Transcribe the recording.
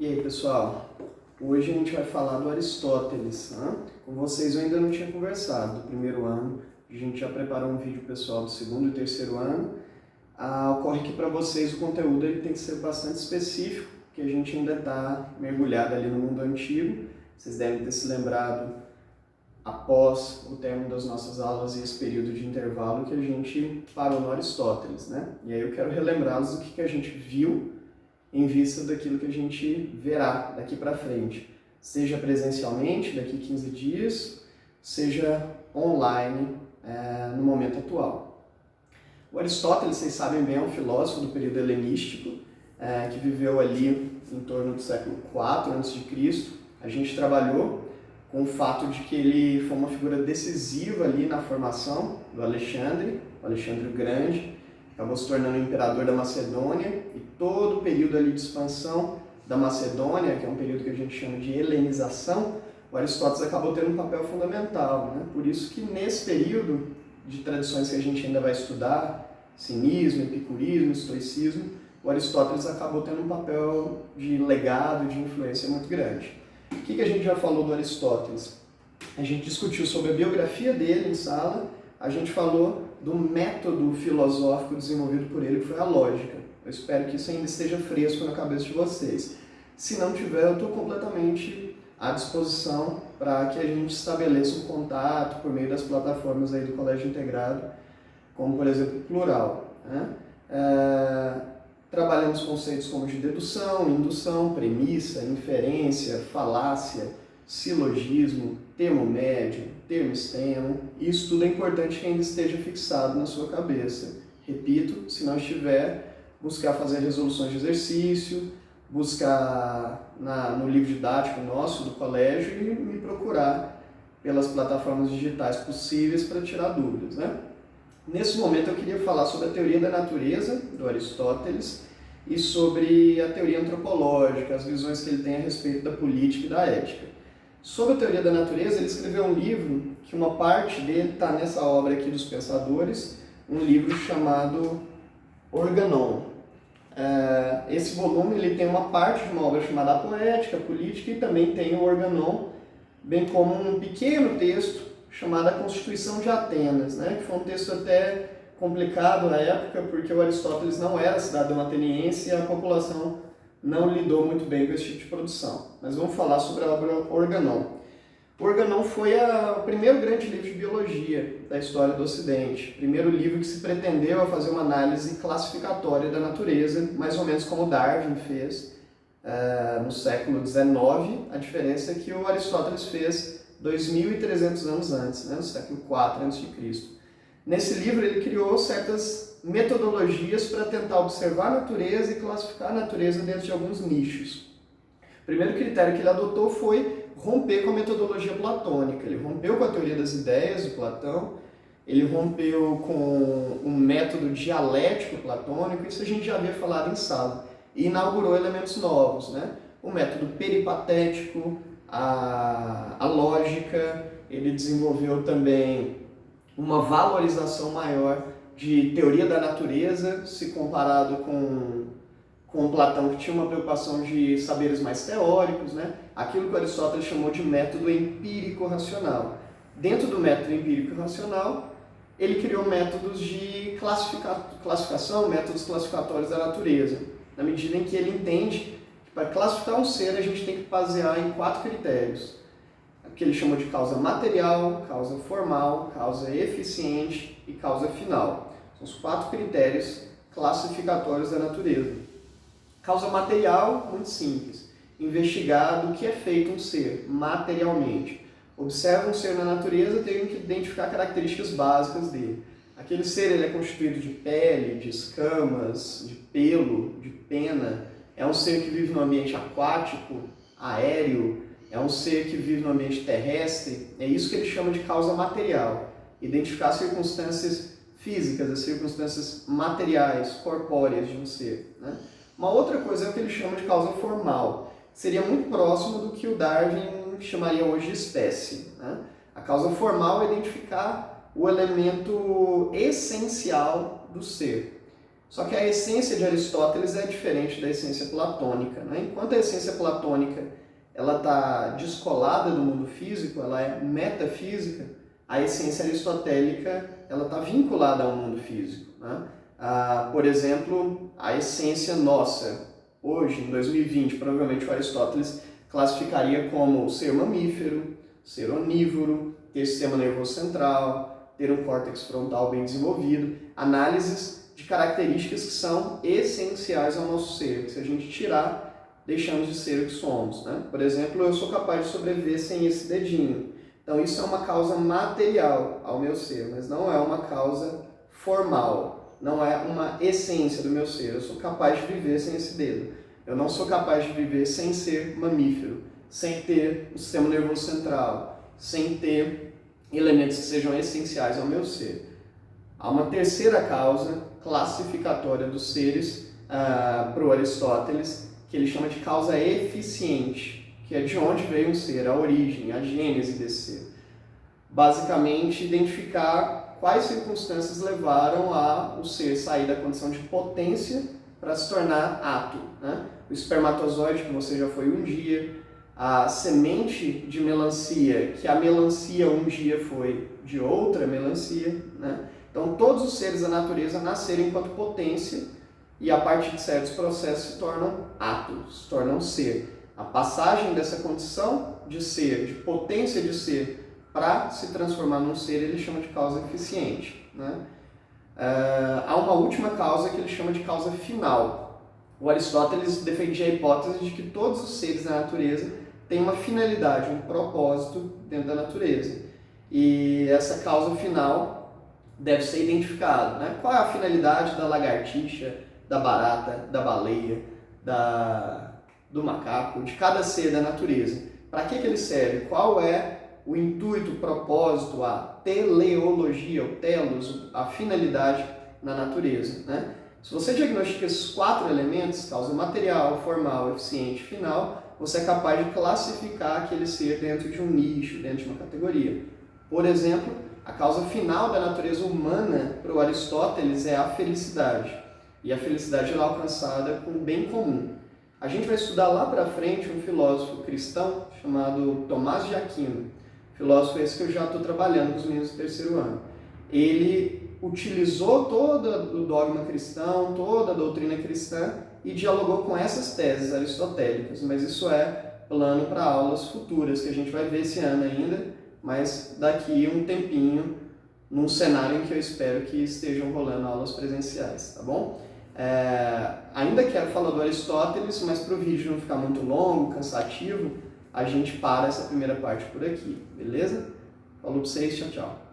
E aí, pessoal? Hoje a gente vai falar do Aristóteles, né? Com vocês eu ainda não tinha conversado do primeiro ano, a gente já preparou um vídeo pessoal do segundo e terceiro ano. Ocorre que para vocês o conteúdo ele tem que ser bastante específico, porque a gente ainda está mergulhado ali no mundo antigo. Vocês devem ter se lembrado, após o término das nossas aulas e esse período de intervalo, que a gente parou no Aristóteles, né? E aí eu quero relembrá-los do que a gente viu em vista daquilo que a gente verá daqui para frente, seja presencialmente, daqui 15 dias, seja online no momento atual. O Aristóteles, vocês sabem bem, é um filósofo do período helenístico, que viveu ali em torno do século IV a.C. A gente trabalhou com o fato de que ele foi uma figura decisiva ali na formação do Alexandre, o Alexandre o Grande, acabou se tornando o imperador da Macedônia, e todo o período ali de expansão da Macedônia, que é um período que a gente chama de helenização, o Aristóteles acabou tendo um papel fundamental, né? Por isso que nesse período de tradições que a gente ainda vai estudar, cinismo, epicurismo, estoicismo, o Aristóteles acabou tendo um papel de legado, de influência muito grande. O que a gente já falou do Aristóteles? A gente discutiu sobre a biografia dele em sala, a gente falou do método filosófico desenvolvido por ele, que foi a lógica. Eu espero que isso ainda esteja fresco na cabeça de vocês. Se não tiver, eu estou completamente à disposição para que a gente estabeleça um contato por meio das plataformas aí do Colégio Integrado, como, por exemplo, o Plural, né? Trabalhamos conceitos como de dedução, indução, premissa, inferência, falácia, silogismo, termo médio, termo extremo. Isso tudo é importante que ainda esteja fixado na sua cabeça. Repito, se não estiver, buscar fazer resoluções de exercício, buscar no livro didático nosso do colégio e me procurar pelas plataformas digitais possíveis para tirar dúvidas, né? Nesse momento eu queria falar sobre a teoria da natureza, do Aristóteles, e sobre a teoria antropológica, as visões que ele tem a respeito da política e da ética. Sobre a teoria da natureza, ele escreveu um livro, que uma parte dele está nessa obra aqui dos Pensadores, um livro chamado Organon. Esse volume ele tem uma parte de uma obra chamada A Poética, a Política, e também tem o Organon, bem como um pequeno texto chamado A Constituição de Atenas, né? Que foi um texto até complicado na época, porque o Aristóteles não era cidadão ateniense e a população não lidou muito bem com esse tipo de produção. Mas vamos falar sobre a obra Organon. O Organon foi o primeiro grande livro de biologia da história do Ocidente. O primeiro livro que se pretendeu a fazer uma análise classificatória da natureza, mais ou menos como Darwin fez no século XIX. A diferença é que o Aristóteles fez 2.300 anos antes, né, no século IV a.C. Nesse livro ele criou certas metodologias para tentar observar a natureza e classificar a natureza dentro de alguns nichos. O primeiro critério que ele adotou foi romper com a metodologia platônica. Ele rompeu com a teoria das ideias de Platão, ele rompeu com o método dialético platônico, isso a gente já havia falado em sala, e inaugurou elementos novos, né? O método peripatético, a lógica, ele desenvolveu também uma valorização maior de teoria da natureza, se comparado com Platão, que tinha uma preocupação de saberes mais teóricos, né? Aquilo que Aristóteles chamou de método empírico-racional. Dentro do método empírico-racional, ele criou métodos de classificação, métodos classificatórios da natureza, na medida em que ele entende que para classificar um ser a gente tem que basear em 4 critérios, que ele chamou de causa material, causa formal, causa eficiente e causa final. São os 4 critérios classificatórios da natureza. Causa material, muito simples. Investigar do que é feito um ser, materialmente. Observa um ser na natureza, tem que identificar características básicas dele. Aquele ser ele é constituído de pele, de escamas, de pelo, de pena. É um ser que vive no ambiente aquático, aéreo. É um ser que vive no ambiente terrestre. É isso que ele chama de causa material. Identificar as circunstâncias físicas, as circunstâncias materiais, corpóreas de um ser, né? Uma outra coisa é o que ele chama de causa formal. Seria muito próximo do que o Darwin chamaria hoje de espécie, né? A causa formal é identificar o elemento essencial do ser. Só que a essência de Aristóteles é diferente da essência platônica, né? Enquanto a essência platônica ela está descolada do mundo físico, ela é metafísica, a essência aristotélica ela está vinculada ao mundo físico, né? Por exemplo, a essência nossa, hoje, em 2020, provavelmente o Aristóteles classificaria como ser mamífero, ser onívoro, ter sistema nervoso central, ter um córtex frontal bem desenvolvido, análises de características que são essenciais ao nosso ser, que se a gente tirar, deixamos de ser o que somos, né? Por exemplo, eu sou capaz de sobreviver sem esse dedinho. Então isso é uma causa material ao meu ser, mas não é uma causa formal, não é uma essência do meu ser. Eu sou capaz de viver sem esse dedo. Eu não sou capaz de viver sem ser mamífero, sem ter o sistema nervoso central, sem ter elementos que sejam essenciais ao meu ser. Há uma terceira causa classificatória dos seres para o Aristóteles, que ele chama de causa eficiente, que é de onde veio um ser, a origem, a gênese desse ser. Basicamente, identificar quais circunstâncias levaram o ser sair da condição de potência para se tornar ato, né? O espermatozoide, que você já foi um dia, a semente de melancia, que a melancia um dia foi de outra melancia, né? Então, todos os seres da natureza nasceram enquanto potência e, a partir de certos processos, se tornam atos, se tornam ser. A passagem dessa condição de ser, de potência de ser, para se transformar num ser, ele chama de causa eficiente, né? Há uma última causa que ele chama de causa final. O Aristóteles defendia a hipótese de que todos os seres da natureza têm uma finalidade, um propósito dentro da natureza. E essa causa final deve ser identificada, né? Qual é a finalidade da lagartixa, da barata, da baleia, do macaco, de cada ser da natureza? Para que ele serve? Qual é o intuito, o propósito, a teleologia, o telos, a finalidade na natureza, né? Se você diagnostica esses 4 elementos, causa material, formal, eficiente, final, você é capaz de classificar aquele ser dentro de um nicho, dentro de uma categoria. Por exemplo, a causa final da natureza humana para o Aristóteles é a felicidade. E a felicidade é alcançada com o bem comum. A gente vai estudar lá para frente um filósofo cristão chamado Tomás de Aquino. Filósofo esse que eu já estou trabalhando com os meninos do 3º ano. Ele utilizou todo o dogma cristão, toda a doutrina cristã e dialogou com essas teses aristotélicas, mas isso é plano para aulas futuras, que a gente vai ver esse ano ainda, mas daqui um tempinho, num cenário em que eu espero que estejam rolando aulas presenciais, tá bom? Ainda quero falar do Aristóteles, mas para o vídeo não ficar muito longo, cansativo, a gente para essa primeira parte por aqui, beleza? Falou para vocês, tchau, tchau.